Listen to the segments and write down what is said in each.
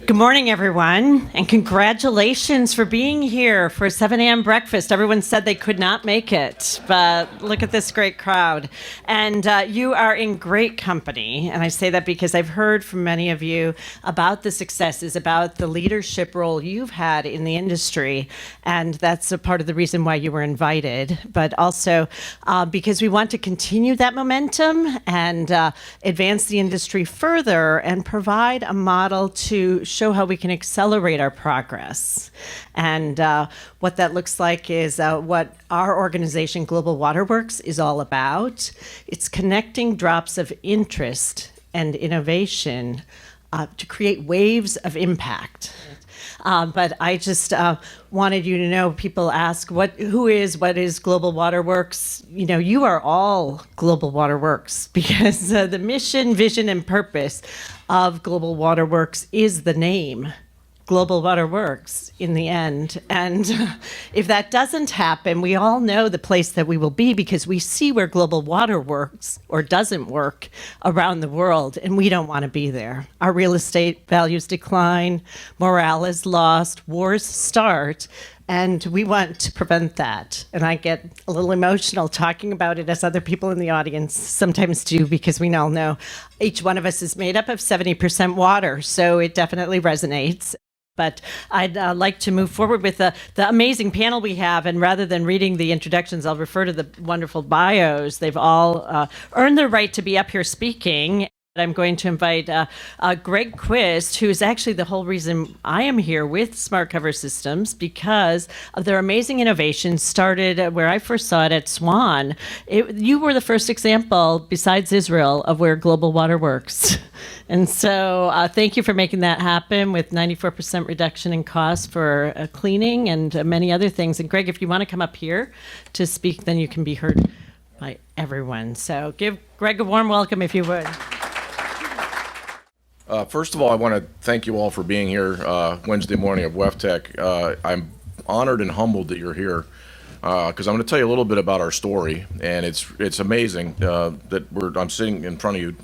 Good morning, everyone, and congratulations for being here for 7 a.m. breakfast. Everyone said they could not make it, but look at this great crowd. And you are in great company, and I say that because I've heard from many of you about the successes, about the leadership role you've had in the industry, and that's a part of the reason why you were invited, but also because we want to continue that momentum and advance the industry further and provide a model to show how we can accelerate our progress. And what that looks like is what our organization, Global Waterworks, is all about. It's connecting drops of interest and innovation to create waves of impact. But I just wanted you to know, people ask, what is Global Waterworks? You know, you are all Global Waterworks because the mission, vision, and purpose of Global Waterworks is the name. Global Waterworks in the end. And if that doesn't happen, we all know the place that we will be because we see where global water works or doesn't work around the world, and we don't want to be there. Our real estate values decline, morale is lost, wars start, and we want to prevent that. And I get a little emotional talking about it, as other people in the audience sometimes do, because we all know each one of us is made up of 70% water, so it definitely resonates. But I'd like to move forward with the amazing panel we have, and rather than reading the introductions, I'll refer to the wonderful bios. They've all earned the right to be up here speaking. I'm going to invite Greg Quist, who is actually the whole reason I am here with Smart Cover Systems, because of their amazing innovations started where I first saw it at Swan. You were the first example, besides Israel, of where global water works. And so thank you for making that happen with 94% reduction in cost for cleaning and many other things. And Greg, if you want to come up here to speak, then you can be heard by everyone. So give Greg a warm welcome if you would. First of all, I want to thank you all for being here Wednesday morning of WEFTEC. I'm honored and humbled that you're here because I'm going to tell you a little bit about our story, and it's amazing that I'm sitting in front of you,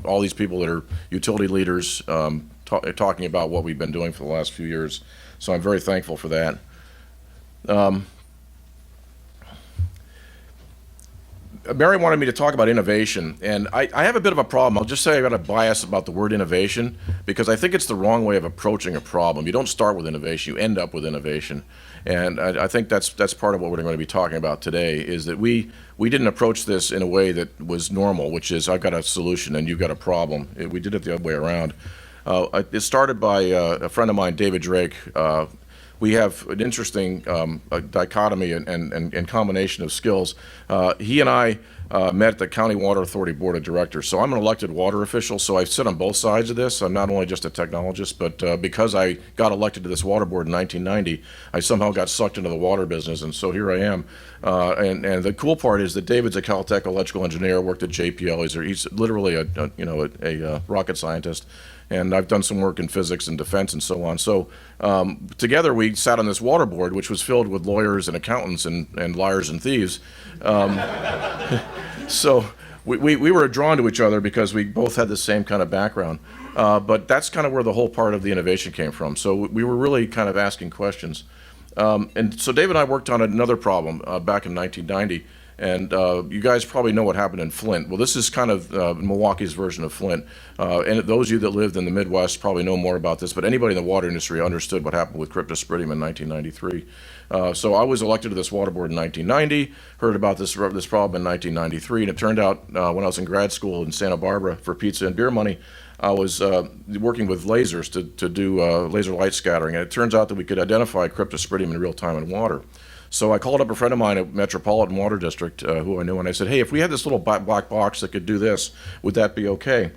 all these people that are utility leaders talking about what we've been doing for the last few years. So I'm very thankful for that. Mary wanted me to talk about innovation, and I have a bit of a problem. I'll just say I got a bias about the word innovation because I think it's the wrong way of approaching a problem. You don't start with innovation, you end up with innovation. And I think that's part of what we're going to be talking about today, is that we didn't approach this in a way that was normal, which is I've got a solution and you've got a problem. We did it the other way around. It started by a friend of mine, David Drake. We have an interesting dichotomy and combination of skills. He and I met at the County Water Authority Board of Directors. So I'm an elected water official, so I sit on both sides of this. I'm not only just a technologist, but because I got elected to this water board in 1990, I somehow got sucked into the water business, and so here I am. And the cool part is that David's a Caltech electrical engineer, worked at JPL. He's literally a rocket scientist. And I've done some work in physics and defense and so on. So together we sat on this water board, which was filled with lawyers and accountants and liars and thieves. So we were drawn to each other because we both had the same kind of background. But that's kind of where the whole part of the innovation came from. So we were really kind of asking questions. And so Dave and I worked on another problem back in 1990. And you guys probably know what happened in Flint. Well, this is kind of Milwaukee's version of Flint. And those of you that lived in the Midwest probably know more about this, but anybody in the water industry understood what happened with cryptosporidium in 1993. So I was elected to this water board in 1990, heard about this problem in 1993, and it turned out when I was in grad school in Santa Barbara for pizza and beer money, I was working with lasers to do laser light scattering, and it turns out that we could identify cryptosporidium in real time in water. So I called up a friend of mine at Metropolitan Water District who I knew, and I said, hey, if we had this little black box that could do this, would that be okay?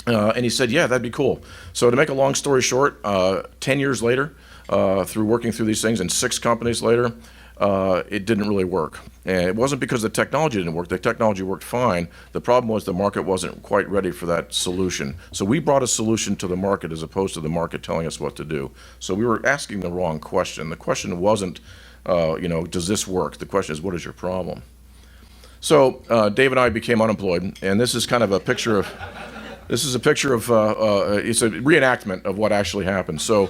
And he said, yeah, that'd be cool. So to make a long story short, 10 years later, through working through these things and 6 companies later, it didn't really work. And it wasn't because the technology didn't work. The technology worked fine. The problem was the market wasn't quite ready for that solution. So we brought a solution to the market as opposed to the market telling us what to do. So we were asking the wrong question. The question wasn't, does this work? The question is, what is your problem? So Dave and I became unemployed, and this is kind of a picture of This is a picture of, it's a reenactment of what actually happened. So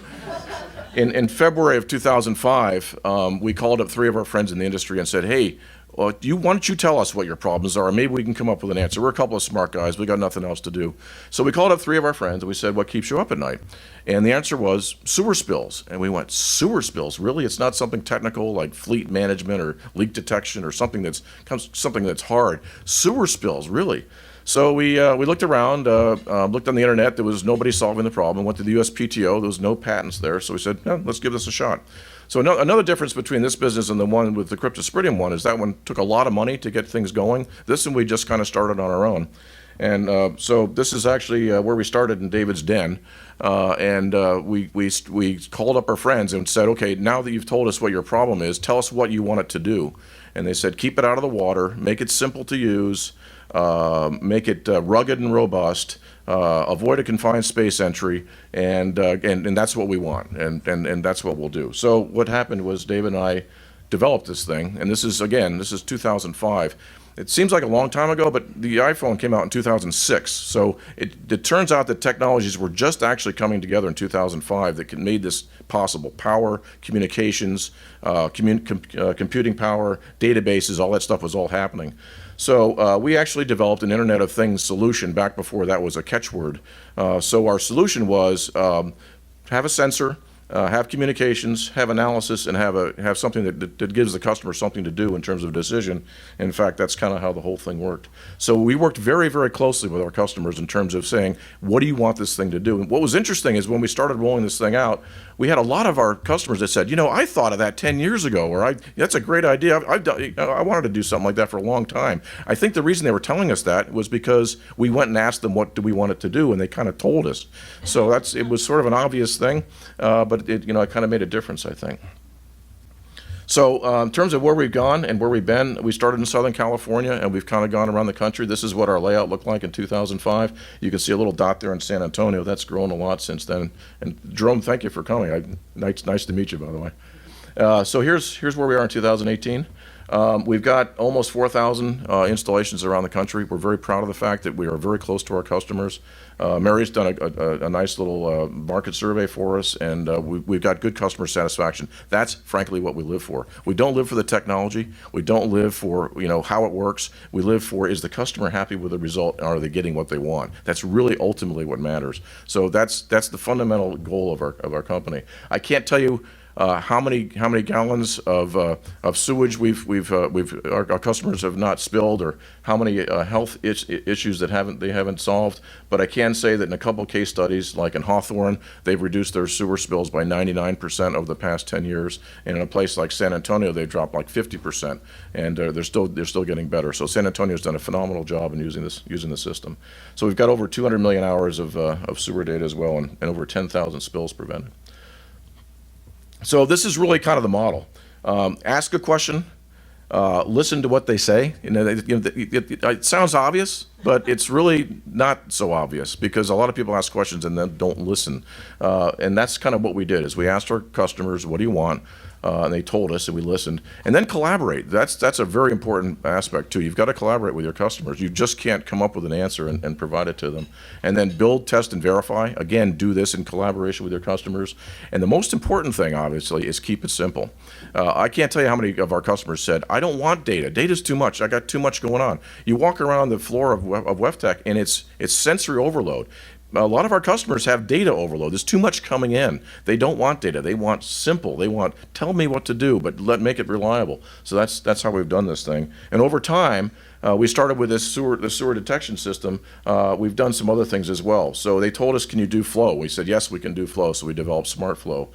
in February of 2005, we called up 3 of our friends in the industry and said, hey, why don't you tell us what your problems are, and maybe we can come up with an answer. We're a couple of smart guys. We got nothing else to do. So we called up 3 of our friends, and we said, what keeps you up at night? And the answer was sewer spills. And we went, sewer spills? Really? It's not something technical like fleet management or leak detection or something that's hard. Sewer spills, really? So we looked around, looked on the internet. There was nobody solving the problem. Went to the USPTO. There was no patents there. So we said, no, let's give this a shot. So another difference between this business and the one with the cryptosporidium one is that one took a lot of money to get things going. This one we just kind of started on our own. And so this is actually where we started in David's den. We called up our friends and said, okay, now that you've told us what your problem is, tell us what you want it to do. And they said, keep it out of the water, make it simple to use, make it rugged and robust, avoid a confined space entry, and that's what we want, and that's what we'll do. So what happened was David and I developed this thing, and this is 2005. It seems like a long time ago, but the iPhone came out in 2006. So it turns out that technologies were just actually coming together in 2005 that made this possible. Power, communications, computing power, databases, all that stuff was all happening. So we actually developed an Internet of Things solution back before that was a catchword. So our solution was have a sensor, have communications, have analysis, and have something that gives the customer something to do in terms of decision. In fact, that's kind of how the whole thing worked. So we worked very, very closely with our customers in terms of saying, what do you want this thing to do? And what was interesting is when we started rolling this thing out, we had a lot of our customers that said, I thought of that 10 years ago, or that's a great idea. I wanted to do something like that for a long time. I think the reason they were telling us that was because we went and asked them, what do we want it to do? And they kind of told us. So it was sort of an obvious thing, but it kind of made a difference, I think. So in terms of where we've gone and where we've been, we started in Southern California, and we've kind of gone around the country. This is what our layout looked like in 2005. You can see a little dot there in San Antonio. That's grown a lot since then. And Jerome, thank you for coming. Nice to meet you, by the way. So here's where we are in 2018. We've got almost 4,000 installations around the country. We're very proud of the fact that we are very close to our customers. Mary's done a nice little market survey for us, and we've got good customer satisfaction. That's frankly what we live for. We don't live for the technology. We don't live for how it works. We live for, is the customer happy with the result, and are they getting what they want? That's really ultimately what matters. So that's the fundamental goal of our company. I can't tell you how many gallons of sewage our customers have not spilled, or how many health issues that they haven't solved. But I can say that in a couple of case studies, like in Hawthorne, they've reduced their sewer spills by 99% over the past 10 years, and in a place like San Antonio, they've dropped like 50%, and they're still getting better. So San Antonio's done a phenomenal job in using the system. So we've got over 200 million hours of sewer data as well, and over 10,000 spills prevented. So this is really kind of the model. Ask a question, listen to what they say. It sounds obvious, but it's really not so obvious, because a lot of people ask questions and then don't listen. And that's kind of what we did, is we asked our customers, what do you want? And they told us, and we listened. And then collaborate. That's a very important aspect too. You've got to collaborate with your customers. You just can't come up with an answer and provide it to them. And then build, test, and verify. Again, do this in collaboration with your customers. And the most important thing, obviously, is keep it simple. I can't tell you how many of our customers said, I don't want data. Data's too much. I got too much going on. You walk around the floor of WebTech, and it's sensory overload. A lot of our customers have data overload. There's too much coming in. They don't want data. They want simple. They want, tell me what to do, but make it reliable. So that's how we've done this thing. And over time, we started with the sewer detection system. We've done some other things as well. So they told us, can you do flow? We said, yes, we can do flow. So we developed Smart Flow.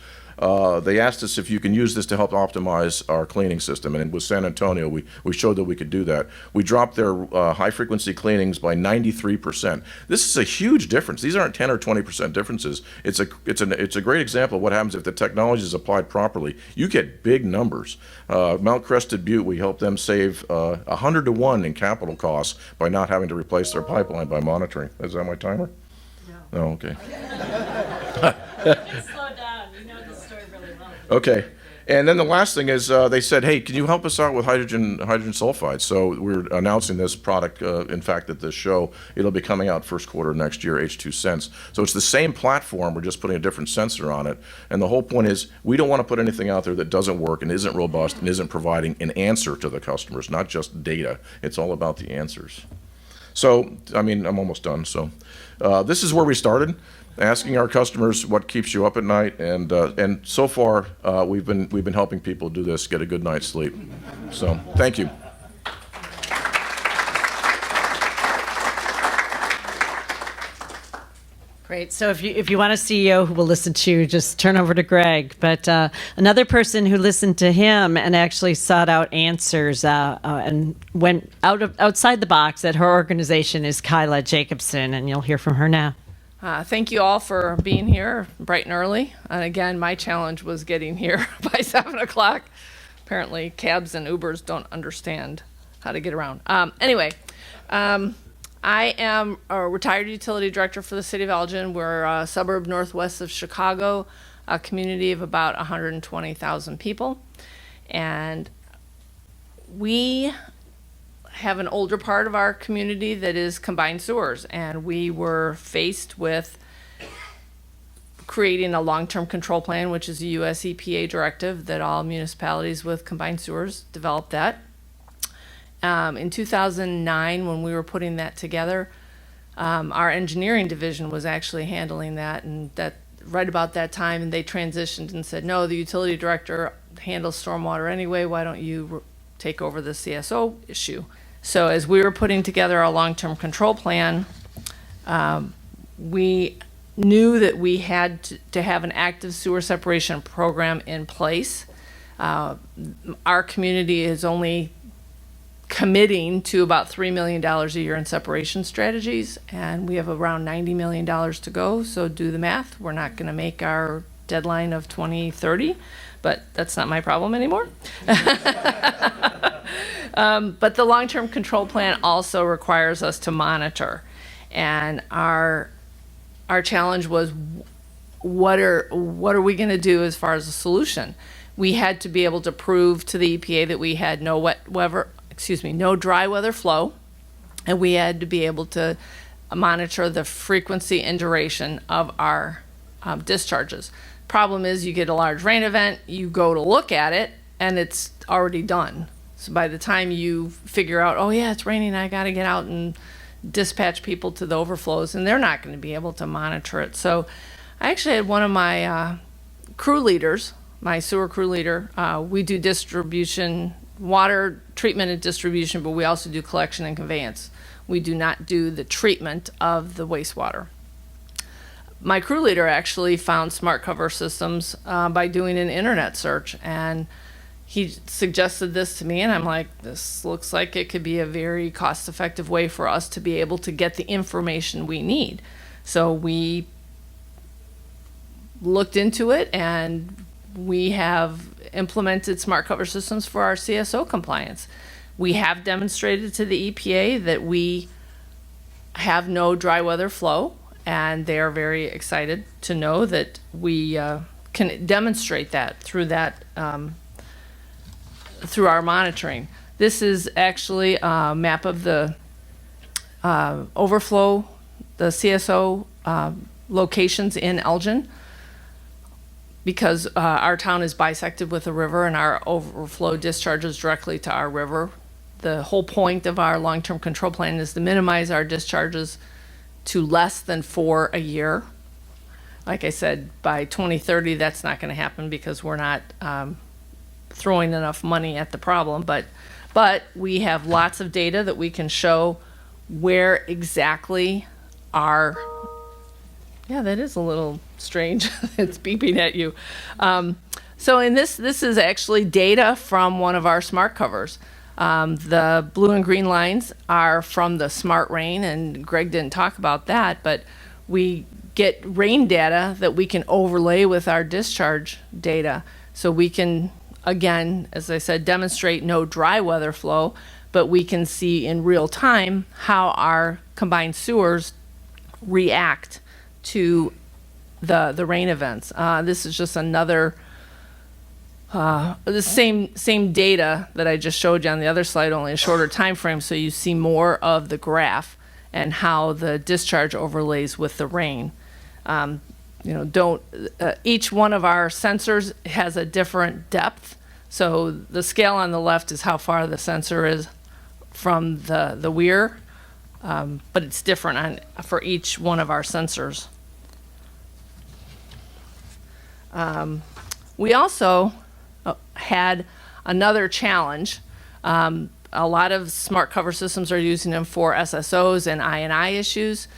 They asked us if you can use this to help optimize our cleaning system, and with San Antonio, we showed that we could do that. We dropped their high-frequency cleanings by 93%. This is a huge difference. These aren't 10 or 20% differences. It's a great example of what happens if the technology is applied properly. You get big numbers. Mount Crested Butte, we helped them save 100 to 1 in capital costs by not having to replace their pipeline by monitoring. Is that my timer? No. Oh, okay. Slow down. You know the story really well. Okay. And then the last thing is they said, hey, can you help us out with hydrogen sulfide? So we're announcing this product, in fact, at this show. It'll be coming out first quarter next year, H2 Sense. So it's the same platform. We're just putting a different sensor on it. And the whole point is we don't want to put anything out there that doesn't work and isn't robust and isn't providing an answer to the customers, not just data. It's all about the answers. So, I mean, I'm almost done. So this is where we started, asking our customers what keeps you up at night, and so far we've been helping people do this, get a good night's sleep. So thank you. Great. So if you want a CEO who will listen to you, just turn over to Greg. But another person who listened to him and actually sought out answers and went outside the box at her organization is Kyla Jacobson, and you'll hear from her now. Thank you all for being here bright and early. And again, my challenge was getting here by 7 o'clock. Apparently, cabs and Ubers don't understand how to get around. I am a retired utility director for the city of Elgin. We're a suburb northwest of Chicago, a community of about 120,000 people. And we have an older part of our community that is combined sewers. And we were faced with creating a long-term control plan, which is a US EPA directive that all municipalities with combined sewers develop that. In 2009, when we were putting that together, our engineering division was actually handling that, and that right about that time, and they transitioned and said, no, the utility director handles stormwater anyway, why don't you take over the CSO issue? So as we were putting together our long-term control plan, we knew that we had to have an active sewer separation program in place. Our community is only committing to about $3 million a year in separation strategies, and we have around $90 million to go, so do the math. We're not going to make our deadline of 2030, but that's not my problem anymore. But the long-term control plan also requires us to monitor, and our challenge was what are we going to do as far as a solution? We had to be able to prove to the EPA that we had no no dry weather flow, and we had to be able to monitor the frequency and duration of our discharges. Problem is, you get a large rain event, you go to look at it, and it's already done. So by the time you figure out, oh yeah, it's raining, I got to get out and dispatch people to the overflows, and they're not going to be able to monitor it. So I actually had one of my crew leaders, my sewer crew leader, we do distribution, water treatment and distribution, but we also do collection and conveyance. We do not do the treatment of the wastewater. My crew leader actually found smart cover systems by doing an internet search, and he suggested this to me, and I'm like, this looks like it could be a very cost-effective way for us to be able to get the information we need. So we looked into it, and we have implemented smart cover systems for our CSO compliance. We have demonstrated to the EPA that we have no dry weather flow, and they are very excited to know that we can demonstrate that through through our monitoring. This is actually a map of the overflow, the CSO locations in Elgin, because our town is bisected with a river and our overflow discharges directly to our river. The whole point of our long-term control plan is to minimize our discharges to less than 4 a year. Like I said, by 2030, that's not going to happen because we're not throwing enough money at the problem. But we have lots of data that we can show where exactly our... Yeah, that is a little strange. It's beeping at you. So in this is actually data from one of our smart covers. The blue and green lines are from the smart rain, and Greg didn't talk about that, but we get rain data that we can overlay with our discharge data. So we can, again, as I said, demonstrate no dry weather flow, but we can see in real time how our combined sewers react to the rain events. This is just another the same data that I just showed you on the other slide, only a shorter time frame, so you see more of the graph and how the discharge overlays with the rain. Each one of our sensors has a different depth. So the scale on the left is how far the sensor is from the weir, but it's different for each one of our sensors. We also had another challenge. A lot of smart cover systems are using them for SSOs and I&I issues.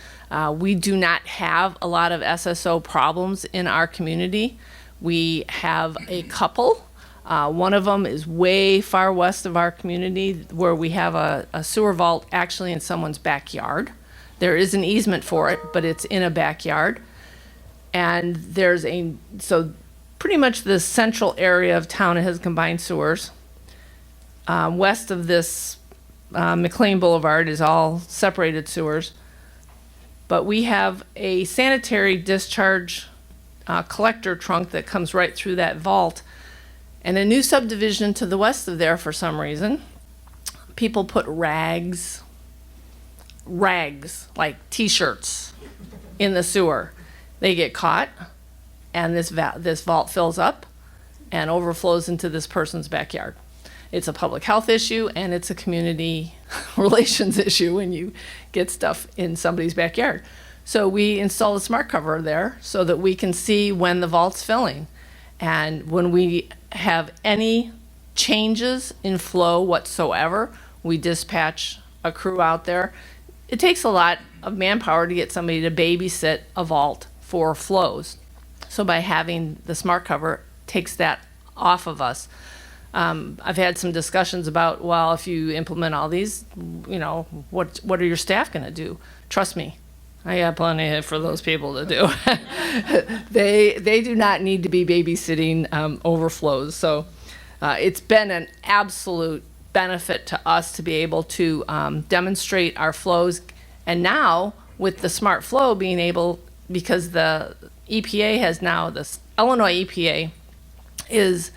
We do not have a lot of SSO problems in our community. We have a couple. One of them is way far west of our community where we have a sewer vault actually in someone's backyard. There is an easement for it, but it's in a backyard. And so pretty much the central area of town has combined sewers. West of this, McLean Boulevard is all separated sewers. But we have a sanitary discharge collector trunk that comes right through that vault. And a new subdivision to the west of there, for some reason, people put rags like T-shirts in the sewer. They get caught, and this vault fills up and overflows into this person's backyard. It's a public health issue, and it's a community relations issue when you get stuff in somebody's backyard. So we install a smart cover there so that we can see when the vault's filling. And when we have any changes in flow whatsoever, we dispatch a crew out there. It takes a lot of manpower to get somebody to babysit a vault for flows. So by having the smart cover, takes that off of us. I've had some discussions about, well, if you implement all these, what are your staff going to do? Trust me, I got plenty for those people to do. They do not need to be babysitting overflows. So it's been an absolute benefit to us to be able to demonstrate our flows. And now with the smart flow being able, because the EPA has now, the Illinois EPA is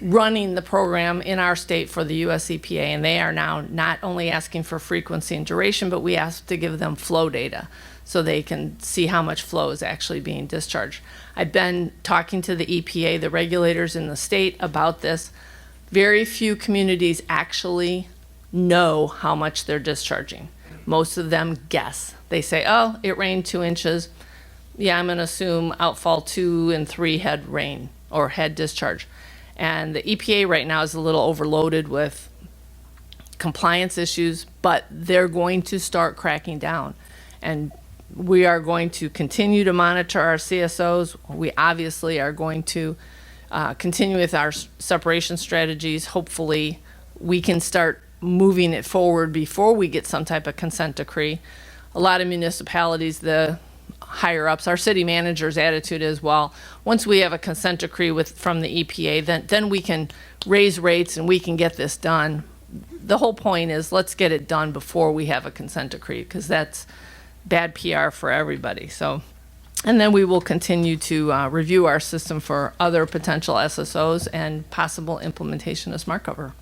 running the program in our state for the US EPA, and they are now not only asking for frequency and duration, but we ask to give them flow data so they can see how much flow is actually being discharged. I've been talking to the EPA, the regulators in the state, about this. Very few communities actually know how much they're discharging. Most of them guess. They say, oh, it rained 2 inches. Yeah, I'm going to assume outfall 2 and 3 had rain or had discharge. And the EPA right now is a little overloaded with compliance issues, but they're going to start cracking down. And we are going to continue to monitor our CSOs. We obviously are going to continue with our separation strategies. Hopefully, we can start moving it forward before we get some type of consent decree. A lot of municipalities, the higher ups, our city manager's attitude is, well, once we have a consent decree from the EPA, then we can raise rates and we can get this done. The whole point is let's get it done before we have a consent decree, because that's bad PR for everybody. So, and then we will continue to review our system for other potential SSOs and possible implementation of smart cover.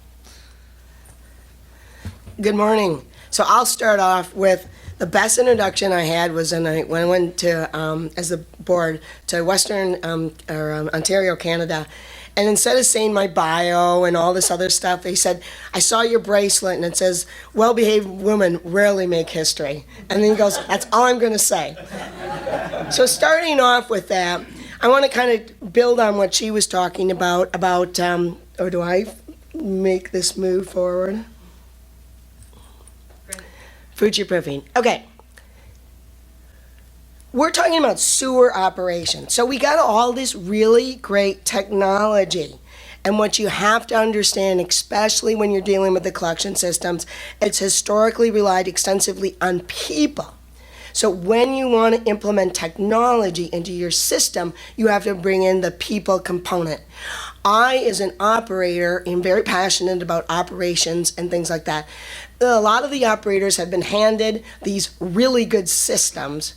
Good morning. So I'll start off with the best introduction I had was when I went to, as a board, to Ontario, Canada. And instead of saying my bio and all this other stuff, they said, I saw your bracelet and it says, well-behaved women rarely make history. And then he goes, that's all I'm going to say. So starting off with that, I want to kind of build on what she was talking about, or do I make this move forward? Future-proofing. Okay. We're talking about sewer operations. So we got all this really great technology. And what you have to understand, especially when you're dealing with the collection systems, it's historically relied extensively on people. So when you want to implement technology into your system, you have to bring in the people component. I, as an operator, am very passionate about operations and things like that. A lot of the operators have been handed these really good systems,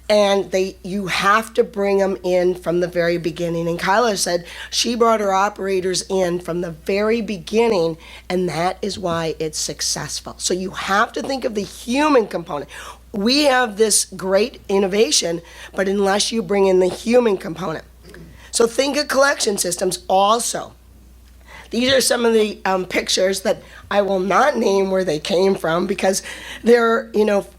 And you have to bring them in from the very beginning. And Kyla said she brought her operators in from the very beginning, and that is why it's successful. So you have to think of the human component. We have this great innovation, but unless you bring in the human component. So think of collection systems also. These are some of the pictures that I will not name where they came from, because they're,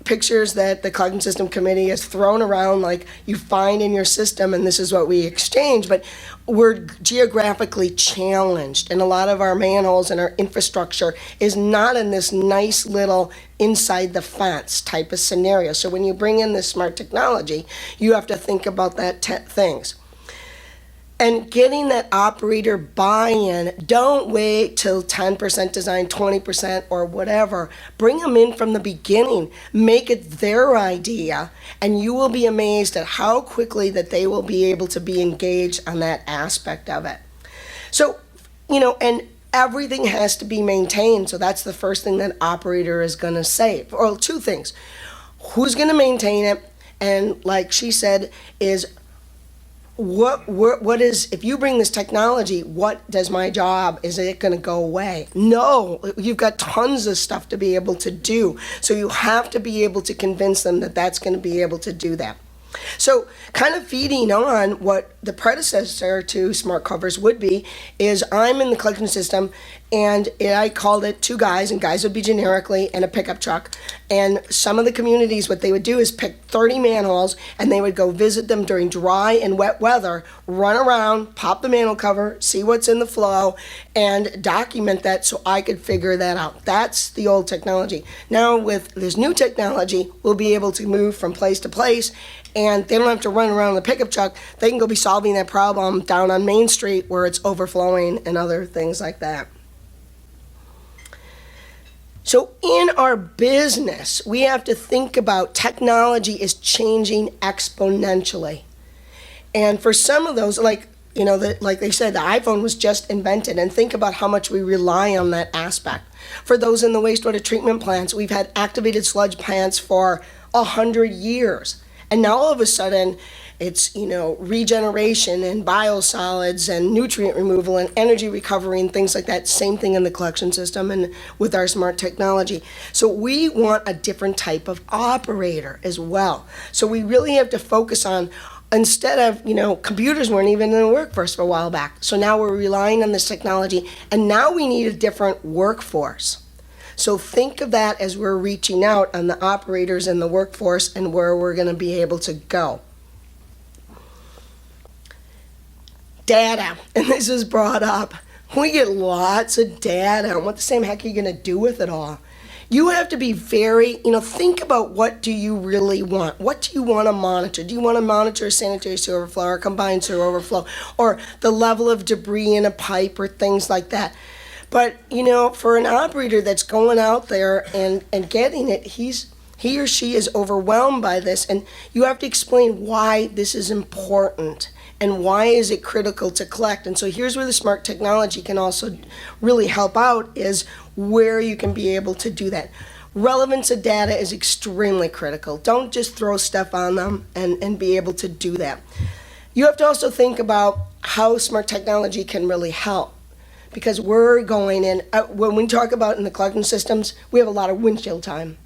pictures that the Collection System Committee has thrown around like you find in your system and this is what we exchange. But we're geographically challenged, and a lot of our manholes and our infrastructure is not in this nice little inside the fence type of scenario. So when you bring in this smart technology, you have to think about that things. And getting that operator buy-in, don't wait till 10% design, 20% or whatever. Bring them in from the beginning. Make it their idea, and you will be amazed at how quickly that they will be able to be engaged on that aspect of it. So, and everything has to be maintained. So that's the first thing that operator is going to say. Or two things. Who's going to maintain it? And like she said, is what is, if you bring this technology, what does my job, is it going to go away? No, you've got tons of stuff to be able to do. So you have to be able to convince them that that's going to be able to do that. So kind of feeding on what the predecessor to smart covers would be, is I'm in the collection system, and I called it two guys, and guys would be generically, and a pickup truck. And some of the communities, what they would do is pick 30 manholes, and they would go visit them during dry and wet weather, run around, pop the manhole cover, see what's in the flow, and document that so I could figure that out. That's the old technology. Now with this new technology, we'll be able to move from place to place, and they don't have to run around in the pickup truck. They can go be solving that problem down on Main Street where it's overflowing and other things like that. So in our business, we have to think about technology is changing exponentially. And for some of those, like they said, the iPhone was just invented, and think about how much we rely on that aspect. For those in the wastewater treatment plants, we've had activated sludge plants for 100 years. And now all of a sudden, it's, regeneration and biosolids and nutrient removal and energy recovery and things like that. Same thing in the collection system and with our smart technology. So we want a different type of operator as well. So we really have to focus on, instead of, computers weren't even in the workforce for a while back. So now we're relying on this technology, and now we need a different workforce. So think of that as we're reaching out on the operators in the workforce and where we're going to be able to go. Data, and this is brought up. We get lots of data, and what the same heck are you going to do with it all? You have to be very, think about, what do you really want? What do you want to monitor? Do you want to monitor sanitary sewer overflow or combined sewer overflow, or the level of debris in a pipe, or things like that? But, for an operator that's going out there and getting it, he or she is overwhelmed by this, and you have to explain why this is important and why is it critical to collect. And so here's where the smart technology can also really help out, is where you can be able to do that. Relevance of data is extremely critical. Don't just throw stuff on them and be able to do that. You have to also think about how smart technology can really help. Because we're going in, when we talk about in the collection systems, we have a lot of windshield time.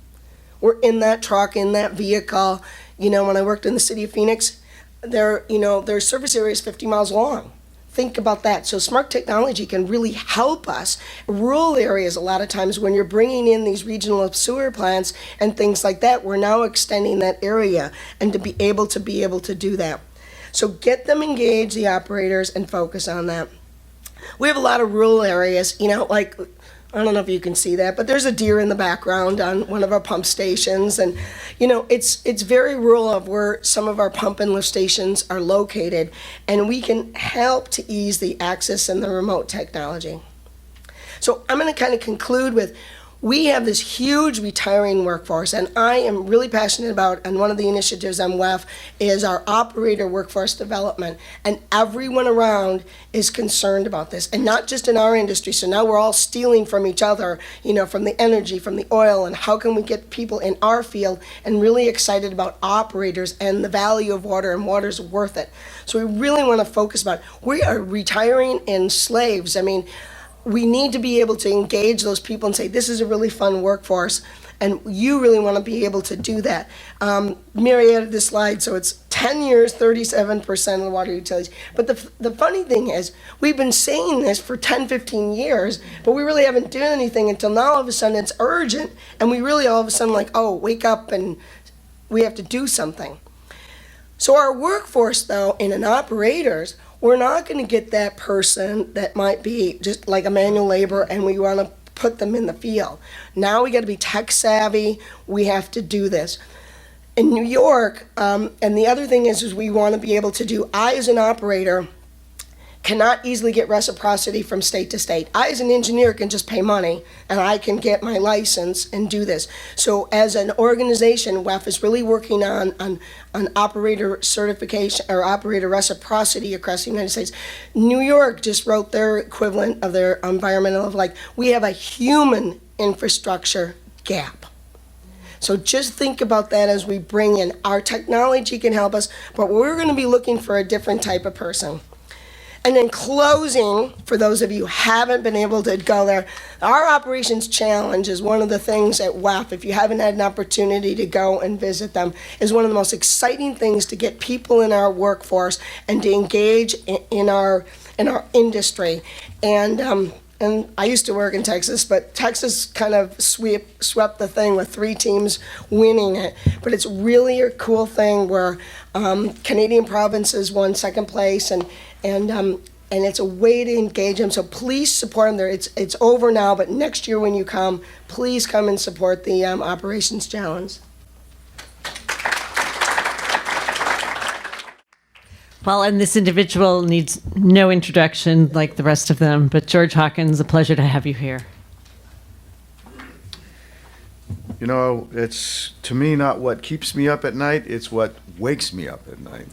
We're in that truck, in that vehicle. When I worked in the city of Phoenix, their service area is 50 miles long. Think about that. So smart technology can really help us. Rural areas, a lot of times when you're bringing in these regional sewer plants and things like that, we're now extending that area, and to be able to do that. So get them engaged, the operators, and focus on that. We have a lot of rural areas, like, I don't know if you can see that, but there's a deer in the background on one of our pump stations. And, it's very rural of where some of our pump and lift stations are located, and we can help to ease the access and the remote technology. So I'm going to kind of conclude with, we have this huge retiring workforce, and I am really passionate about, and one of the initiatives on WEF is our operator workforce development, and everyone around is concerned about this, and not just in our industry. So now we're all stealing from each other, from the energy, from the oil, and how can we get people in our field and really excited about operators and the value of water, and water's worth it. So we really want to focus about, we are retiring in slaves. I mean, we need to be able to engage those people and say, this is a really fun workforce, and you really want to be able to do that. Mary added this slide, so it's 10 years, 37% of the water utilities. But the funny thing is, we've been saying this for 10, 15 years, but we really haven't done anything until now all of a sudden it's urgent, and we really all of a sudden oh, wake up and we have to do something. So our workforce, though, in an operators, we're not going to get that person that might be just like a manual labor, and we want to put them in the field. Now we got to be tech savvy. We have to do this. In New York, and the other thing is we want to be able to do, I as an operator cannot easily get reciprocity from state to state. I as an engineer can just pay money, and I can get my license and do this. So as an organization, WEF is really working on operator certification or operator reciprocity across the United States. New York just wrote their equivalent of their environmental of we have a human infrastructure gap. So just think about that as we bring in, our technology can help us, but we're going to be looking for a different type of person. And then closing, for those of you who haven't been able to go there, our operations challenge is one of the things at WEF, if you haven't had an opportunity to go and visit them, is one of the most exciting things to get people in our workforce and to engage in our industry. And I used to work in Texas, but Texas kind of swept the thing with 3 teams winning it. But it's really a cool thing where Canadian provinces won second place, and it's a way to engage them. So please support them there. It's over now, but next year when you come, please come and support the Operations Challenge. Well, and this individual needs no introduction like the rest of them, but George Hawkins, a pleasure to have you here. It's, to me, not what keeps me up at night, it's what wakes me up at night.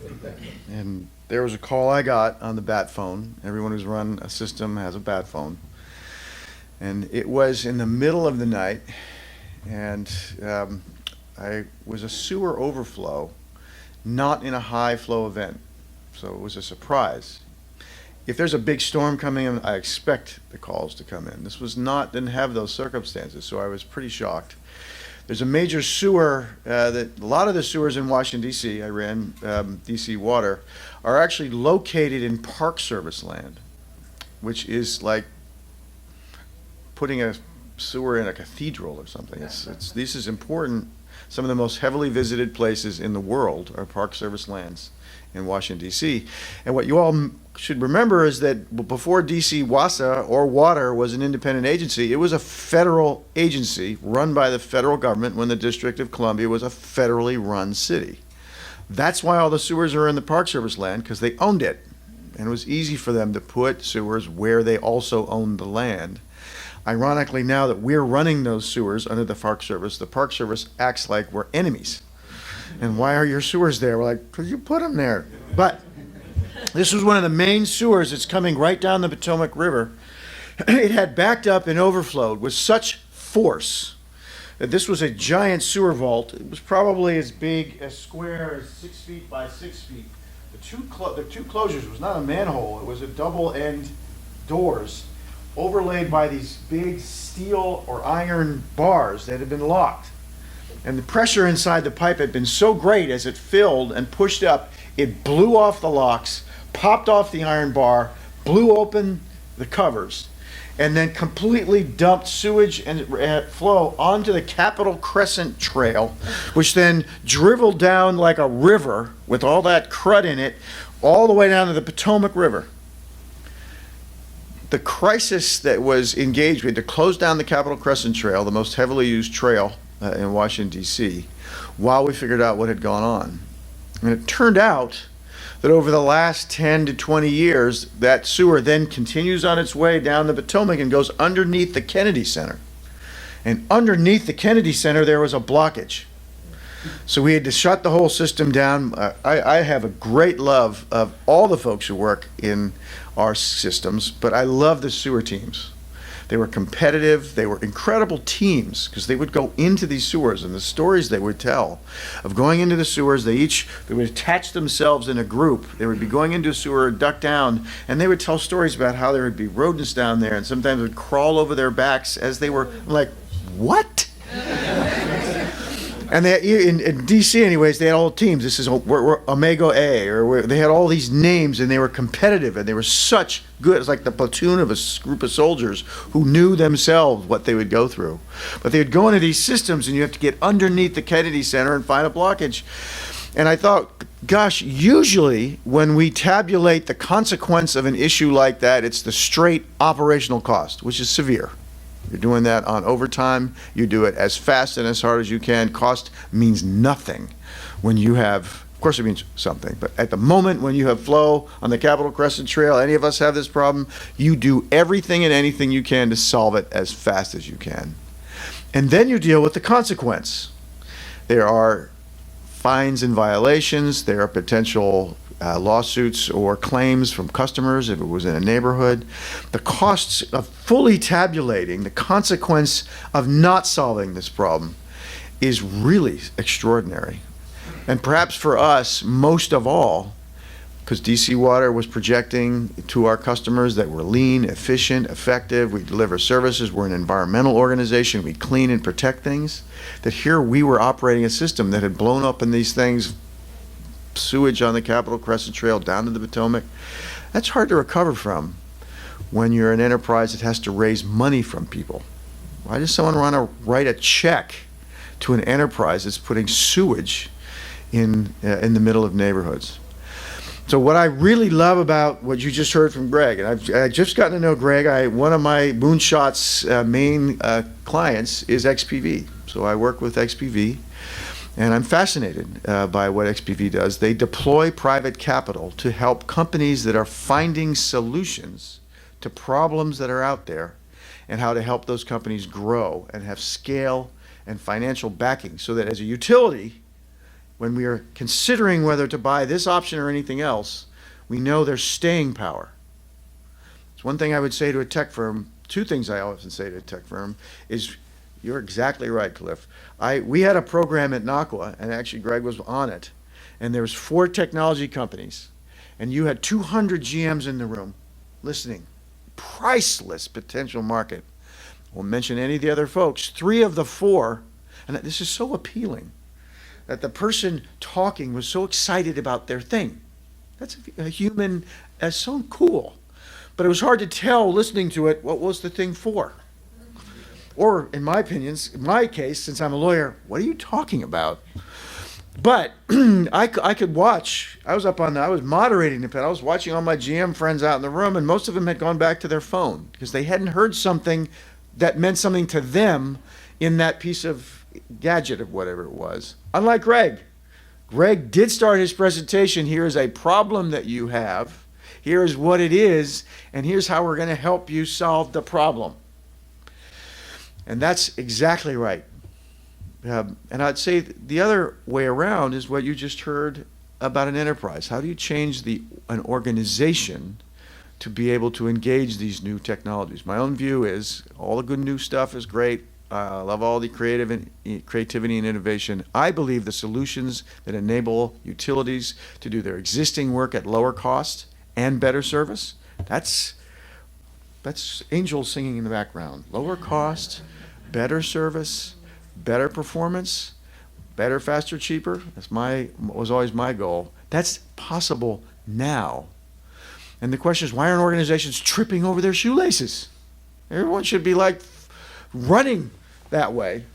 And there was a call I got on the bat phone. Everyone who's run a system has a bat phone. And it was in the middle of the night, and I was a sewer overflow, not in a high flow event. So it was a surprise. If there's a big storm coming in, I expect the calls to come in. This didn't have those circumstances, so I was pretty shocked. There's a major sewer, a lot of the sewers in Washington, D.C., I ran D.C. Water, are actually located in Park Service land, which is like putting a sewer in a cathedral or something. This is important. Some of the most heavily visited places in the world are Park Service lands in Washington, D.C. And what you all should remember is that before D.C. WASA, or Water, was an independent agency, it was a federal agency run by the federal government when the District of Columbia was a federally run city. That's why all the sewers are in the Park Service land, because they owned it. And it was easy for them to put sewers where they also owned the land. Ironically, now that we're running those sewers under the Park Service acts like we're enemies. And why are your sewers there? We're like, because you put them there. But this was one of the main sewers that's coming right down the Potomac River. It had backed up and overflowed with such force that this was a giant sewer vault. It was probably as big a square as 6 feet by 6 feet. The two closures was not a manhole. It was a double end doors overlaid by these big steel or iron bars that had been locked. And the pressure inside the pipe had been so great as it filled and pushed up, it blew off the locks, popped off the iron bar, blew open the covers, and then completely dumped sewage and flow onto the Capitol Crescent Trail, which then dribbled down like a river with all that crud in it, all the way down to the Potomac River. The crisis that was engaged with to close down the Capitol Crescent Trail, the most heavily used trail in Washington, D.C., while we figured out what had gone on. And it turned out that over the last 10 to 20 years, that sewer then continues on its way down the Potomac and goes underneath the Kennedy Center. And underneath the Kennedy Center, there was a blockage. So we had to shut the whole system down. I have a great love of all the folks who work in our systems, but I love the sewer teams. They were competitive. They were incredible teams because they would go into these sewers, and the stories they would tell of going into the sewers, they would attach themselves in a group. They would be going into a sewer, duck down, and they would tell stories about how there would be rodents down there, and sometimes would crawl over their backs as they were like, what? And they, in DC anyways, they had all teams. This is we're Omega A, or they had all these names, and they were competitive, and they were such good. It's like the platoon of a group of soldiers who knew themselves what they would go through. But they would go into these systems, and you have to get underneath the Kennedy Center and find a blockage. And I thought, gosh, usually when we tabulate the consequence of an issue like that, it's the straight operational cost, which is severe. You're doing that on overtime. You do it as fast and as hard as you can. Cost means nothing when you have, of course it means something, but at the moment when you have flow on the Capitol Crescent Trail, any of us have this problem, you do everything and anything you can to solve it as fast as you can. And then you deal with the consequence. There are fines and violations. There are potential lawsuits or claims from customers if it was in a neighborhood. The costs of fully tabulating the consequence of not solving this problem is really extraordinary. And perhaps for us, most of all, because DC Water was projecting to our customers that we're lean, efficient, effective, we deliver services, we're an environmental organization, we clean and protect things, that here we were operating a system that had blown up in these things, sewage on the Capitol Crescent Trail down to the Potomac. That's hard to recover from when you're an enterprise that has to raise money from people. Why does someone want to write a check to an enterprise that's putting sewage in the middle of neighborhoods? So what I really love about what you just heard from Greg, and I've just gotten to know Greg. One of my Moonshot's main clients is XPV. So I work with XPV. And I'm fascinated by what XPV does. They deploy private capital to help companies that are finding solutions to problems that are out there, and how to help those companies grow and have scale and financial backing, so that as a utility, when we are considering whether to buy this option or anything else, we know there's staying power. It's one thing I would say to a tech firm, two things I often say to a tech firm is, you're exactly right, Cliff. We had a program at NACWA, and actually Greg was on it, and there was 4 technology companies, and you had 200 GMs in the room listening. Priceless potential market. Won't mention any of the other folks. 3 of the 4, and this is so appealing, that the person talking was so excited about their thing. That's a human, that's so cool. But it was hard to tell, listening to it, what was the thing for? Or, in my opinions, in my case, since I'm a lawyer, what are you talking about? But I could watch. I was moderating the pit. I was watching all my GM friends out in the room, and most of them had gone back to their phone because they hadn't heard something that meant something to them in that piece of gadget of whatever it was. Unlike Greg. Greg did start his presentation. Here is a problem that you have. Here is what it is, and here's how we're going to help you solve the problem. And that's exactly right. And I'd say the other way around is what you just heard about an enterprise. How do you change an organization to be able to engage these new technologies? My own view is all the good new stuff is great. I love all the creativity and innovation. I believe the solutions that enable utilities to do their existing work at lower cost and better service, that's angels singing in the background. Lower cost, better service, better performance, better, faster, cheaper. Was always my goal. That's possible now. And the question is, why aren't organizations tripping over their shoelaces? Everyone should be like running that way.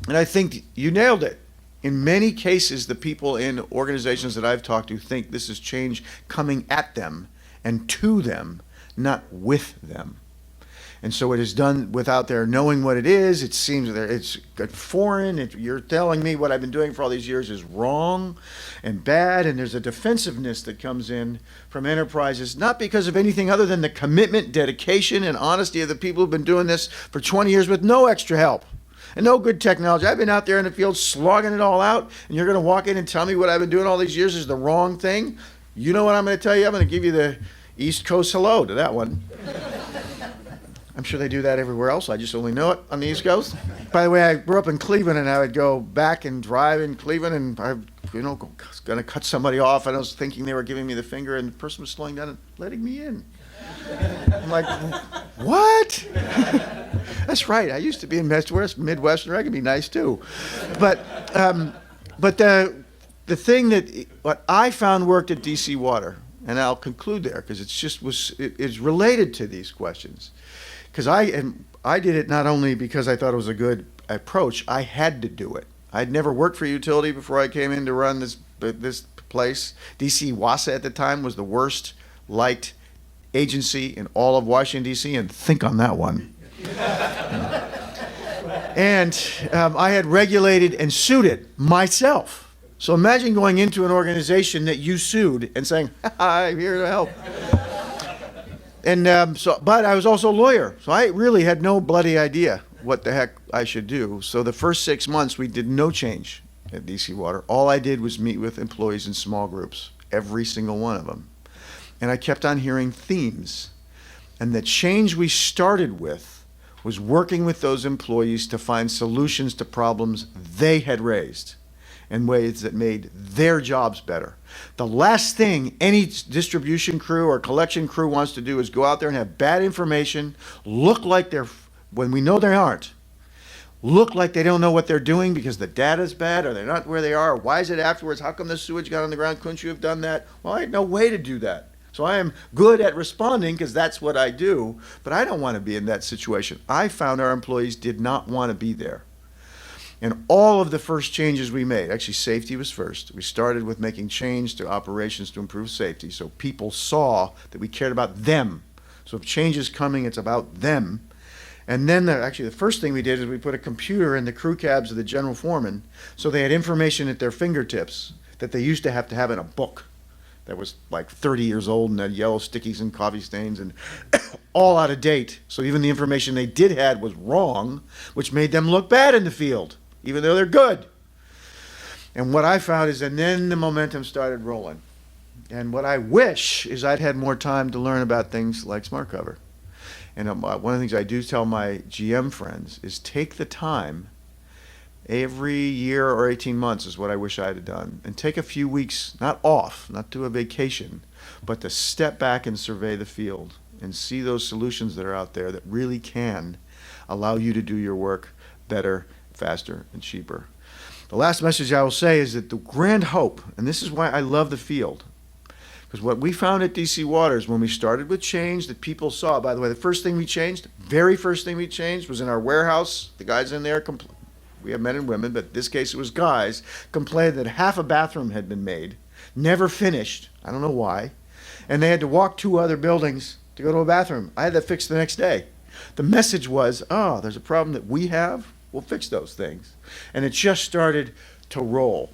And I think you nailed it. In many cases, the people in organizations that I've talked to think this is change coming at them and to them, not with them. And so it is done without their knowing what it is. It seems that it's foreign. You're telling me what I've been doing for all these years is wrong and bad. And there's a defensiveness that comes in from enterprises, not because of anything other than the commitment, dedication, and honesty of the people who've been doing this for 20 years with no extra help and no good technology. I've been out there in the field slogging it all out, and you're going to walk in and tell me what I've been doing all these years is the wrong thing? You know what I'm going to tell you? I'm going to give you the East Coast hello to that one. I'm sure they do that everywhere else. I just only know it on the East Coast. By the way, I grew up in Cleveland, and I would go back and drive in Cleveland, and I, was going to cut somebody off, and I was thinking they were giving me the finger, and the person was slowing down and letting me in. I'm like, what? That's right. I used to be in Midwestern. I can be nice too, but the thing what I found worked at DC Water, and I'll conclude there because it's related to these questions. Because I did it not only because I thought it was a good approach, I had to do it. I'd never worked for a utility before I came in to run this place. DC WASA at the time was the worst liked agency in all of Washington, D.C., and think on that one. And I had regulated and sued it myself. So imagine going into an organization that you sued and saying, I'm here to help. And but I was also a lawyer, so I really had no bloody idea what the heck I should do. So the first 6 months, we did no change at DC Water. All I did was meet with employees in small groups, every single one of them. And I kept on hearing themes. And the change we started with was working with those employees to find solutions to problems they had raised in ways that made their jobs better. The last thing any distribution crew or collection crew wants to do is go out there and have bad information, look like they're, when we know they aren't, look like they don't know what they're doing because the data's bad or they're not where they are. Or why is it afterwards? How come the sewage got on the ground? Couldn't you have done that? Well, I had no way to do that. So I am good at responding because that's what I do, but I don't want to be in that situation. I found our employees did not want to be there. And all of the first changes we made, actually safety was first. We started with making change to operations to improve safety so people saw that we cared about them. So if change is coming, it's about them. And then actually the first thing we did is we put a computer in the crew cabs of the general foreman so they had information at their fingertips that they used to have in a book that was like 30 years old and had yellow stickies and coffee stains and all out of date. So even the information they did had was wrong, which made them look bad in the field, even though they're good. And what I found is that then the momentum started rolling. And what I wish is I'd had more time to learn about things like Smart Cover. And one of the things I do tell my GM friends is take the time every year or 18 months is what I wish I had done. And take a few weeks, not off, not to a vacation, but to step back and survey the field and see those solutions that are out there that really can allow you to do your work better, faster, and cheaper. The last message I will say is that the grand hope, and this is why I love the field, because what we found at DC Water is when we started with change that people saw, by the way, the first thing we changed, very first thing we changed was in our warehouse. The guys in there, we have men and women, but in this case it was guys, complained that half a bathroom had been made, never finished, I don't know why, and they had to walk 2 other buildings to go to a bathroom. I had that fixed the next day. The message was, oh, there's a problem that we have, we'll fix those things. And it just started to roll.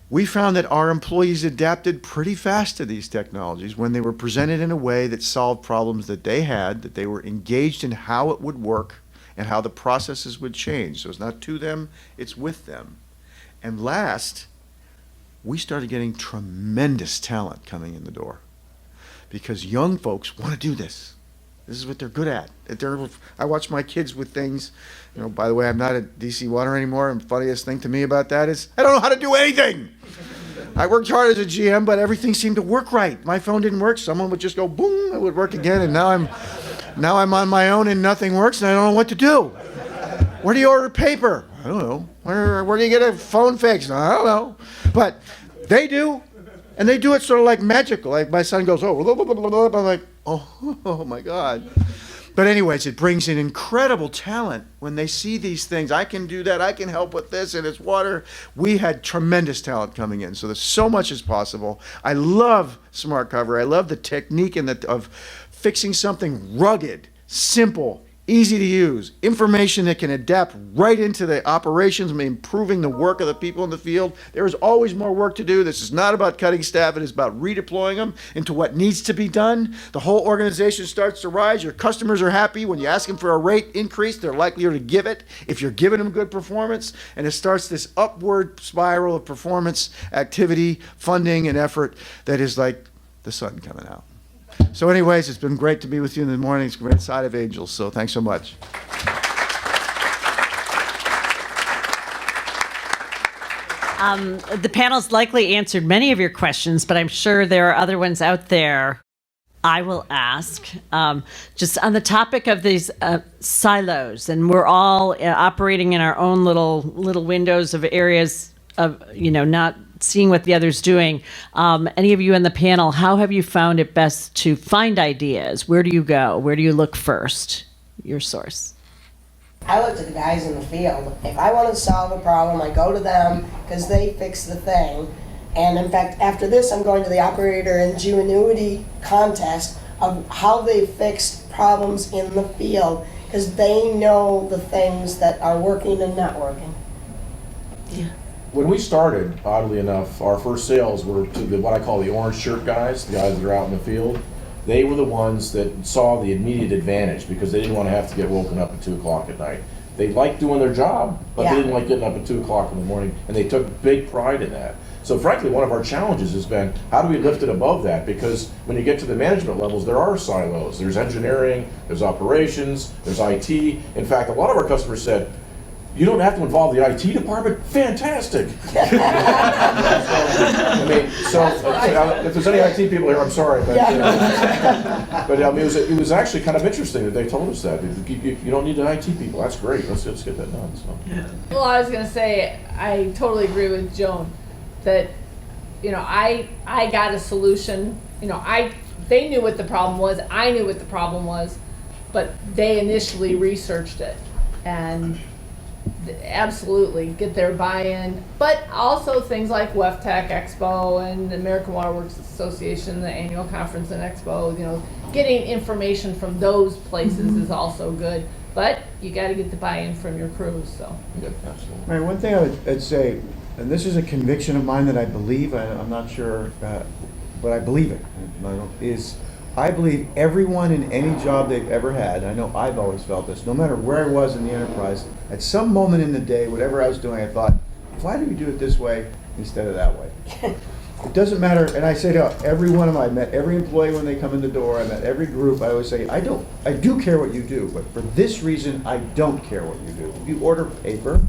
We found that our employees adapted pretty fast to these technologies when they were presented in a way that solved problems that they had, that they were engaged in how it would work and how the processes would change. So it's not to them, it's with them. And last, we started getting tremendous talent coming in the door because young folks want to do this. This is what they're good at. I watch my kids with things, by the way, I'm not at DC Water anymore, and the funniest thing to me about that is I don't know how to do anything. I worked hard as a GM, but everything seemed to work right. My phone didn't work. Someone would just go boom, it would work again, and now I'm on my own and nothing works, and I don't know what to do. Where do you order paper? I don't know. Where do you get a phone fixed? I don't know. But they do, and they do it sort of like magical. Like my son goes, oh, blah, blah, blah, blah. I'm like, oh my God. But anyways, it brings in incredible talent when they see these things. I can do that. I can help with this, and it's water. We had tremendous talent coming in, so there's so much is possible. I love Smart Cover. I love the technique of fixing something rugged, simple, easy to use, information that can adapt right into the operations, improving the work of the people in the field. There is always more work to do. This is not about cutting staff. It is about redeploying them into what needs to be done. The whole organization starts to rise. Your customers are happy. When you ask them for a rate increase, they're likelier to give it if you're giving them good performance. And it starts this upward spiral of performance, activity, funding, and effort that is like the sun coming out. So anyways, it's been great to be with you in the morning. It's a great side of Angels, so thanks so much. The panel's likely answered many of your questions, but I'm sure there are other ones out there. I will ask, just on the topic of these silos, and we're all operating in our own little windows of areas of, not seeing what the other's doing. Any of you on the panel, how have you found it best to find ideas? Where do you go? Where do you look first? Your source. I look to the guys in the field. If I want to solve a problem, I go to them because they fix the thing. And in fact, after this, I'm going to the operator ingenuity contest of how they fixed problems in the field because they know the things that are working and not working. Yeah. When we started, oddly enough, our first sales were to what I call the orange shirt guys, the guys that are out in the field. They were the ones that saw the immediate advantage because they didn't want to have to get woken up at 2 o'clock at night. They liked doing their job, but they didn't like getting up at 2 o'clock in the morning, and they took big pride in that. So frankly, one of our challenges has been, how do we lift it above that? Because when you get to the management levels, there are silos. There's engineering, there's operations, there's IT. In fact, a lot of our customers said, you don't have to involve the IT department? Fantastic! If there's any IT people here, I'm sorry, but it was actually kind of interesting that they told us that. You don't need the IT people, that's great, let's get that done. So. Yeah. Well, I was going to say, I totally agree with Joan that, I got a solution. They knew what the problem was, I knew what the problem was, but they initially researched it. And absolutely get their buy-in, but also things like WEFTEC Expo and the American Water Works Association, the annual conference and expo, getting information from those places is also good, but you got to get the buy-in from your crews. So Yeah, absolutely. Right, one thing I'd say, and this is a conviction of mine that I believe, I'm not sure, but I believe it, is I believe everyone in any job they've ever had, I know I've always felt this, no matter where I was in the enterprise, at some moment in the day, whatever I was doing, I thought, why do we do it this way instead of that way? It doesn't matter, and I say to every one of them, I met every employee when they come in the door, I met every group, I always say, I do care what you do, but for this reason, I don't care what you do. If you order paper,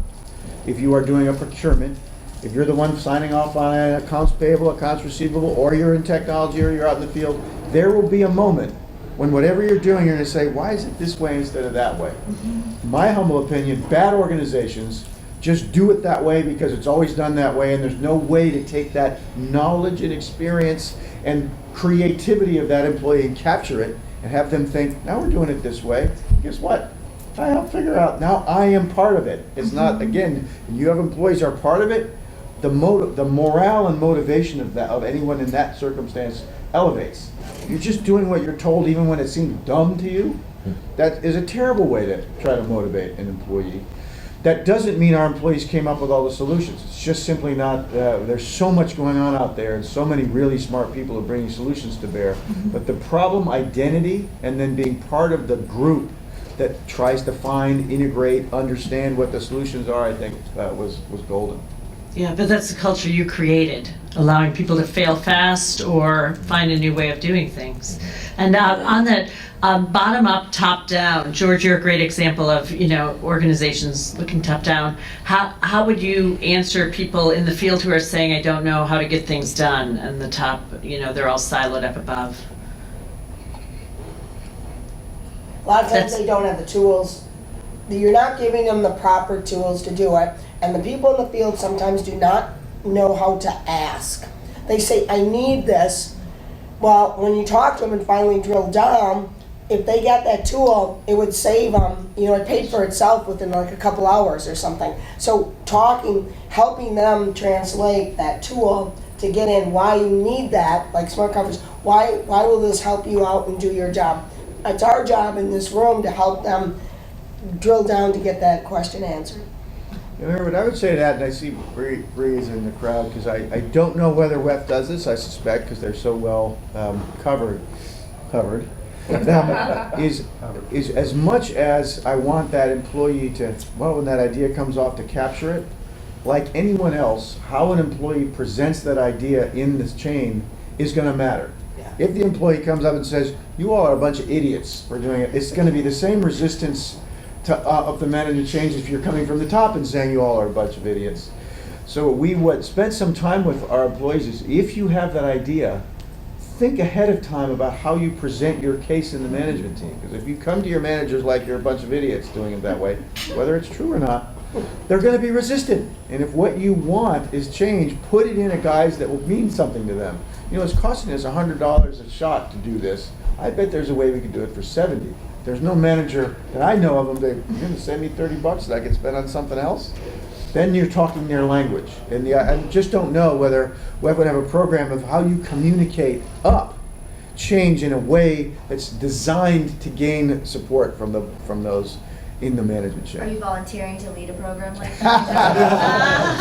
if you are doing a procurement, if you're the one signing off on accounts payable, accounts receivable, or you're in technology or you're out in the field, there will be a moment when whatever you're doing, you're going to say, why is it this way instead of that way? Mm-hmm. My humble opinion, bad organizations just do it that way because it's always done that way, and there's no way to take that knowledge and experience and creativity of that employee and capture it and have them think, now we're doing it this way. Guess what? I help figure out, now I am part of it. It's not, again, you have employees who are part of it, the morale and motivation of anyone in that circumstance elevates. You're just doing what you're told even when it seems dumb to you. That is a terrible way to try to motivate an employee. That doesn't mean our employees came up with all the solutions. It's just simply not, there's so much going on out there and so many really smart people are bringing solutions to bear. But the problem identity and then being part of the group that tries to find, integrate, understand what the solutions are, I think was golden. Yeah, but that's the culture you created, allowing people to fail fast or find a new way of doing things. And on that bottom up, top down, George, you're a great example of organizations looking top down. How would you answer people in the field who are saying, I don't know how to get things done, and the top, they're all siloed up above? A lot of times they don't have the tools. You're not giving them the proper tools to do it. And the people in the field sometimes do not know how to ask. They say, I need this. Well, when you talk to them and finally drill down, if they got that tool, it would save them, it paid for itself within like a couple hours or something. So helping them translate that tool to get in why you need that, like smart conference, why will this help you out and do your job? it's our job in this room to help them drill down to get that question answered. You know, what I would say to that, and I see Bree is in the crowd, because I don't know whether WEF does this, I suspect, because they're so well covered, is as much as I want that employee to, well, when that idea comes off, to capture it, like anyone else, how an employee presents that idea in this chain is going to matter. Yeah. If the employee comes up and says, you all are a bunch of idiots for doing it, it's going to be the same resistance to, of the management change if you're coming from the top and saying you all are a bunch of idiots. So we would spend some time with our employees is, if you have that idea, think ahead of time about how you present your case in the management team. Because if you come to your managers like you're a bunch of idiots doing it that way, whether it's true or not, they're going to be resistant. And if what you want is change, put it in a guise that will mean something to them. You know, it's costing us $100 a shot to do this. I bet there's a way we could do it for 70. There's no manager that I know of them that, you're going to send me $30 that I can spend on something else. Then you're talking their language. And I just don't know whether we would have a program of how you communicate up change in a way that's designed to gain support from those in the management chain. Are you volunteering to lead a program like that?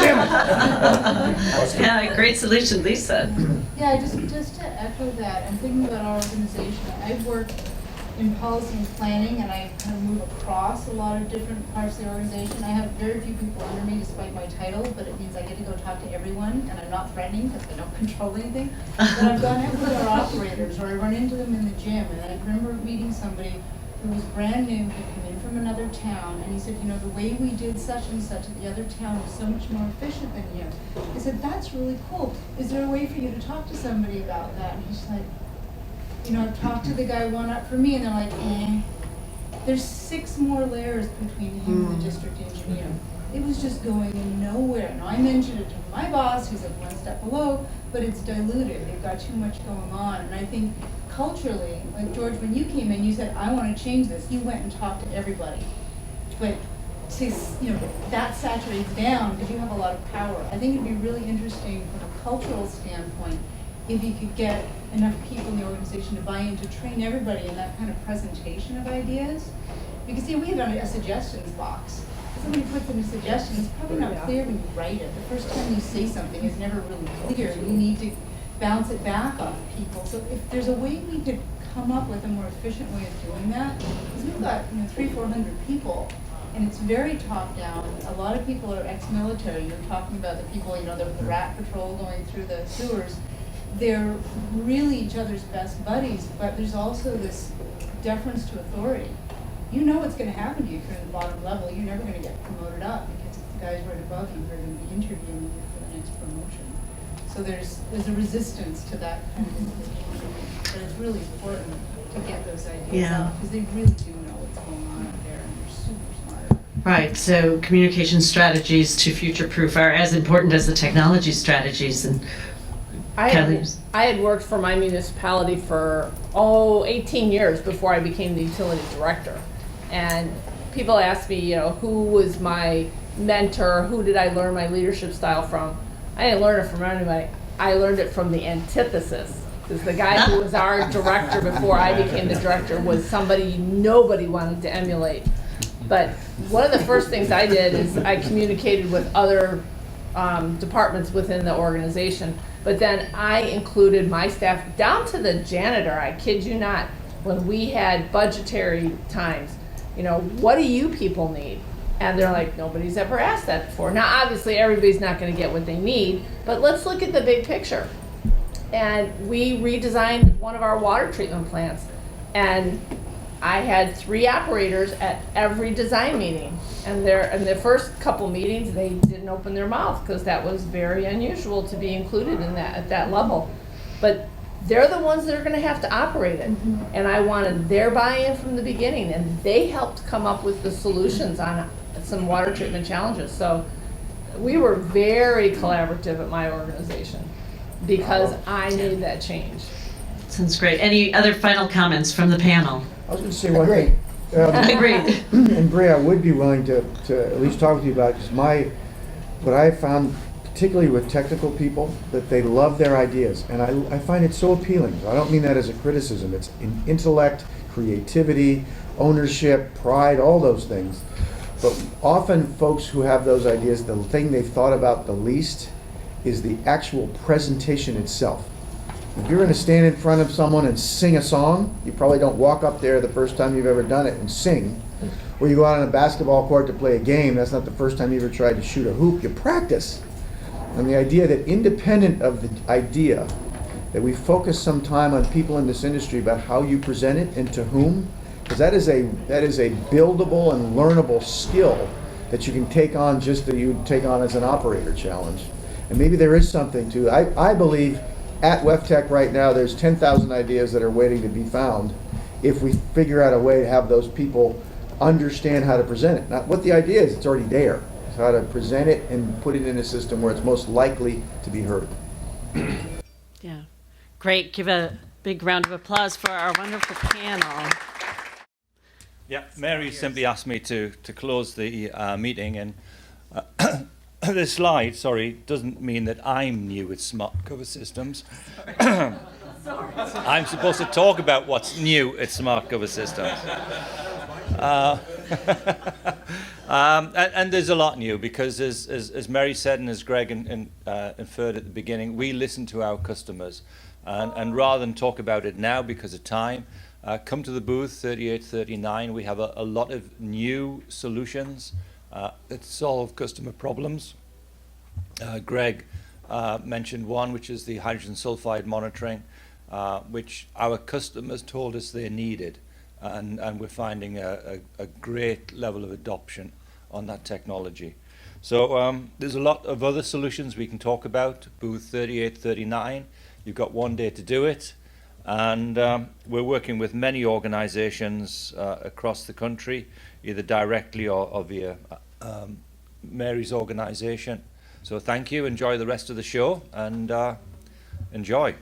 Yeah, great solution, Lisa. Yeah, just to echo that, I'm thinking about our organization. I've worked in policy and planning, and I kind of move across a lot of different parts of the organization. I have very few people under me despite my title, but it means I get to go talk to everyone, and I'm not threatening because I don't control anything. But I've gone out with our operators, or I run into them in the gym, and I remember meeting somebody who was brand new, had come in from another town, and he said, you know, the way we did such and such at the other town was so much more efficient than you. I said, that's really cool. Is there a way for you to talk to somebody about that? And he's like, you know, I've talked to the guy one up for me, and they're like, There's 6 more layers between him and the district engineer. It was just going nowhere. Now, I mentioned it to my boss, who's like one step below, but it's diluted. They've got too much going on. And I think culturally, like George, when you came in, you said, I want to change this. You went and talked to everybody. But to, you know, that saturates down because you have a lot of power. I think it'd be really interesting from a cultural standpoint if you could get enough people in the organization to buy in to train everybody in that kind of presentation of ideas. Because, see, we have a suggestions box. If somebody puts in a suggestion, it's probably not clear when you write it. The first time you say something is never really clear. You need to bounce it back off people. So if there's a way we could come up with a more efficient way of doing that, because we've got 300-400 people, and it's very top down. A lot of people are ex-military. You're talking about the people, the rat patrol going through the sewers. They're really each other's best buddies, but there's also this deference to authority. You know what's going to happen to you if you're in the bottom level. You're never going to get promoted up because it's the guys right above you who are going to be interviewing you for the next promotion. So there's a resistance to that kind of information. But it's really important to get those ideas out because they really do know what's going on out there and they're super smart. Right, so communication strategies to future-proof are as important as the technology strategies. And I had worked for my municipality for 18 years before I became the utility director. And people ask me, who was my mentor? Who did I learn my leadership style from? I didn't learn it from anybody. I learned it from the antithesis. Because the guy who was our director before I became the director was somebody nobody wanted to emulate. But one of the first things I did is I communicated with other departments within the organization. But then I included my staff down to the janitor, I kid you not, when we had budgetary times. What do you people need? And they're like, nobody's ever asked that before. Now, obviously, everybody's not going to get what they need, but let's look at the big picture. And we redesigned one of our water treatment plants. And I had 3 operators at every design meeting. And in the first couple meetings, they didn't open their mouth because that was very unusual to be included in that at that level. But they're the ones that are going to have to operate it. And I wanted their buy-in from the beginning. And they helped come up with the solutions on some water treatment challenges. So we were very collaborative at my organization because I needed that change. Sounds great. Any other final comments from the panel? I was going to say one thing. Agreed. And Brea, I would be willing to at least talk with you about just what I found, particularly with technical people, that they love their ideas. And I find it so appealing. I don't mean that as a criticism. It's in intellect. creativity, ownership, pride, all those things. But often folks who have those ideas, the thing they've thought about the least is the actual presentation itself. If you're going to stand in front of someone and sing a song, you probably don't walk up there the first time you've ever done it and sing. Or you go out on a basketball court to play a game, that's not the first time you ever tried to shoot a hoop, you practice. And the idea that independent of the idea that we focus some time on people in this industry about how you present it and to whom, because that is a buildable and learnable skill that you can take on just that you take on as an operator challenge. And maybe there is something to, I believe at WebTech right now there's 10,000 ideas that are waiting to be found if we figure out a way to have those people understand how to present it. Not what the idea is, it's already there. It's how to present it and put it in a system where it's most likely to be heard. Yeah. Great. Give a big round of applause for our wonderful panel. Yeah, Mary simply asked me to close the meeting, and this slide, doesn't mean that I'm new with smart cover systems. I'm supposed to talk about what's new at smart cover systems. And there's a lot new because, as Mary said and as Greg inferred at the beginning, we listen to our customers. And rather than talk about it now because of time, come to the booth 3839. We have a lot of new solutions that solve customer problems. Greg mentioned one, which is the hydrogen sulfide monitoring, which our customers told us they needed. And we're finding a great level of adoption on that technology. So there's a lot of other solutions we can talk about. Booth 3839, you've got one day to do it. And we're working with many organizations across the country, either directly or via Mary's organization. So thank you, enjoy the rest of the show, and enjoy.